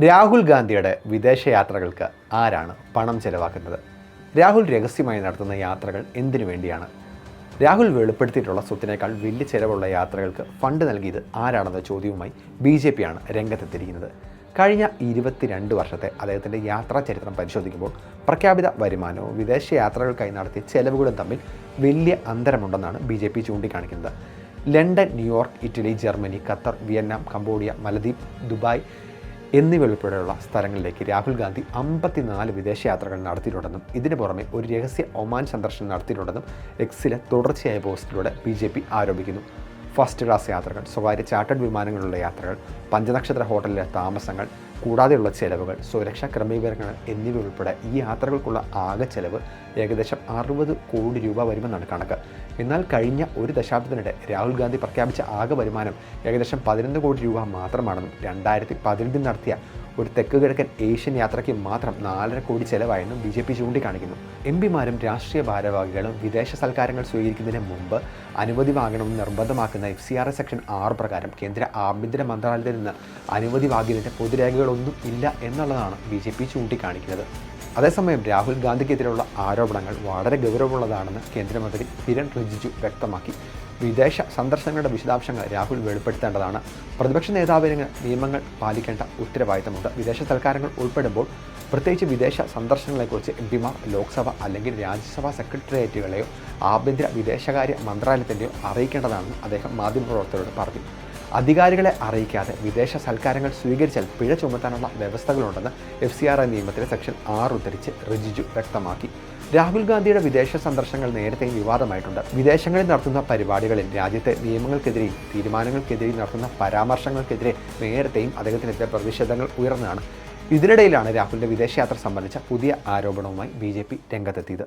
രാഹുൽ ഗാന്ധിയുടെ വിദേശയാത്രകൾക്ക് ആരാണ് പണം ചെലവാക്കുന്നത്? രാഹുൽ രഹസ്യമായി നടത്തുന്ന യാത്രകൾ എന്തിനു വേണ്ടിയാണ്? രാഹുൽ വെളിപ്പെടുത്തിയിട്ടുള്ള സ്വത്തിനേക്കാൾ വലിയ ചെലവുള്ള യാത്രകൾക്ക് ഫണ്ട് നൽകിയത് ആരാണെന്ന ചോദ്യവുമായി BJP ആണ് രംഗത്തെത്തിയിരിക്കുന്നത്. കഴിഞ്ഞ 22 വർഷത്തെ അദ്ദേഹത്തിൻ്റെ യാത്രാ ചരിത്രം പരിശോധിക്കുമ്പോൾ പ്രഖ്യാപിത വരുമാനവും വിദേശ യാത്രകൾക്കായി നടത്തിയ ചെലവുകളും തമ്മിൽ വലിയ അന്തരമുണ്ടെന്നാണ് BJP ചൂണ്ടിക്കാണിക്കുന്നത്. London, New York, Italy, Germany, Qatar, Vietnam, Cambodia, മലദ്വീപ്, ദുബായ് എന്നിവയുൾപ്പെടെയുള്ള സ്ഥലങ്ങളിലേക്ക് രാഹുൽ ഗാന്ധി 54 വിദേശയാത്രകൾ നടത്തിയിട്ടുണ്ടെന്നും ഇതിനു പുറമെ ഒരു രഹസ്യ ഒമാൻ സന്ദർശനം നടത്തിയിട്ടുണ്ടെന്നും എക്സിലെ തുടർച്ചയായ പോസ്റ്റിലൂടെ BJP ആരോപിക്കുന്നു. ഫസ്റ്റ് ക്ലാസ് യാത്രകൾ, സ്വകാര്യ ചാർട്ടേഡ് വിമാനങ്ങളിലുള്ള യാത്രകൾ, പഞ്ചനക്ഷത്ര ഹോട്ടലിലെ താമസങ്ങൾ, കൂടാതെയുള്ള ചെലവുകൾ, സുരക്ഷാ ക്രമീകരണങ്ങൾ എന്നിവയുൾപ്പെടെ ഈ യാത്രകൾക്കുള്ള ആകെ ചെലവ് ഏകദേശം 60 കോടി രൂപ വരുമെന്നാണ് കണക്ക്. എന്നാൽ കഴിഞ്ഞ ഒരു ദശാബ്ദത്തിനിടെ രാഹുൽ ഗാന്ധി പ്രഖ്യാപിച്ച ആകെ വരുമാനം ഏകദേശം 11 കോടി രൂപ മാത്രമാണെന്നും 2015 നടത്തിയ ഒരു തെക്ക് കിഴക്കൻ ഏഷ്യൻ യാത്രയ്ക്ക് മാത്രം 4.5 കോടി ചെലവായെന്നും BJP ചൂണ്ടിക്കാണിക്കുന്നു. MPമാരും രാഷ്ട്രീയ ഭാരവാഹികളും വിദേശ സൽക്കാരങ്ങൾ സ്വീകരിക്കുന്നതിന് മുമ്പ് അനുമതി വാങ്ങണമെന്ന് നിർബന്ധമാക്കുന്ന FCRA സെക്ഷൻ 6 പ്രകാരം കേന്ദ്ര ആഭ്യന്തര മന്ത്രാലയത്തിൽ നിന്ന് അനുമതി വാങ്ങിയതിൻ്റെ പൊതുരേഖകളൊന്നും ഇല്ല എന്നുള്ളതാണ് BJP ചൂണ്ടിക്കാണിക്കുന്നത്. അതേസമയം രാഹുൽ ഗാന്ധിക്കെതിരെയുള്ള ആരോപണങ്ങൾ വളരെ ഗൗരവമുള്ളതാണെന്ന് കേന്ദ്രമന്ത്രി കിരൺ റിജിജു വ്യക്തമാക്കി. വിദേശ സന്ദർശനങ്ങളുടെ വിശദാംശങ്ങൾ രാഹുൽ വെളിപ്പെടുത്തേണ്ടതാണ്. പ്രതിപക്ഷ നേതാവിന് നിയമങ്ങൾ പാലിക്കേണ്ട ഉത്തരവാദിത്തമുണ്ട്. വിദേശ സൽക്കാരങ്ങൾ ഉൾപ്പെടുമ്പോൾ പ്രത്യേകിച്ച് വിദേശ സന്ദർശനങ്ങളെക്കുറിച്ച് MPമാർ ലോക്സഭ അല്ലെങ്കിൽ രാജ്യസഭാ സെക്രട്ടേറിയറ്റുകളെയോ ആഭ്യന്തര വിദേശകാര്യ മന്ത്രാലയത്തിൻ്റെയോ അറിയിക്കേണ്ടതാണെന്ന് അദ്ദേഹം മാധ്യമപ്രവർത്തകരോട് പറഞ്ഞു. അധികാരികളെ അറിയിക്കാതെ വിദേശ സൽക്കാരങ്ങൾ സ്വീകരിച്ചാൽ പിഴ ചുമത്താനുള്ള വ്യവസ്ഥകളുണ്ടെന്ന് FCRA നിയമത്തിലെ സെക്ഷൻ 6 ഉദ്ധരിച്ച് റിജിജു വ്യക്തമാക്കി. രാഹുൽ ഗാന്ധിയുടെ വിദേശ സന്ദർശനങ്ങൾ നേരത്തെയും വിവാദമായിട്ടുണ്ട്. വിദേശങ്ങളിൽ നടത്തുന്ന പരിപാടികളിൽ രാജ്യത്തെ നിയമങ്ങൾക്കെതിരെയും തീരുമാനങ്ങൾക്കെതിരെയും നടത്തുന്ന പരാമർശങ്ങൾക്കെതിരെ നേരത്തെയും അദ്ദേഹത്തിനെതിരെ പ്രതിഷേധങ്ങൾ ഉയർന്നതാണ്. ഇതിനിടയിലാണ് രാഹുലിൻ്റെ വിദേശയാത്ര സംബന്ധിച്ച പുതിയ ആരോപണവുമായി BJP രംഗത്തെത്തിയത്.